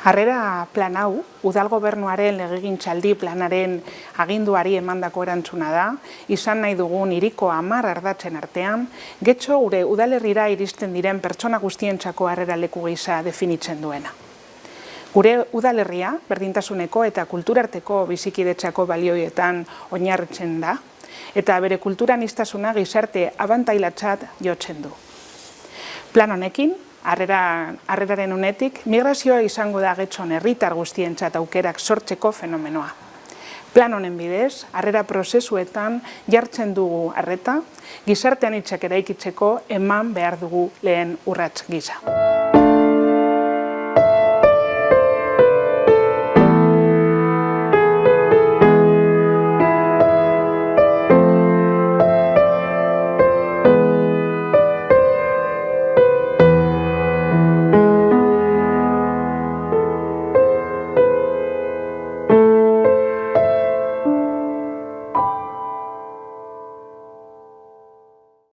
Harrera plan hau, udal gobernuaren legegintzaldi planaren aginduari emandako erantzuna da, izan nahi dugun hiriko 10 ardatzen artean, getxo gure udalerrira iristen diren pertsona guztientzako harrera leku gisa definitzen duena. Gure udalerria, berdintasuneko eta kulturarteko bizikidetzako balioietan oinarritzen da, eta bere kulturaniztasuna gizarte abantailatzat jotzen du. Plan honekin, harreraren unetik, migrazioa izango da getxon herritar guztientzat aukerak sortzeko fenomenoa. Plan honen bidez, harrera prozesuetan jartzen dugu harreta, gizartean hitzak eraikitzeko eman behar dugu lehen urrats gisa.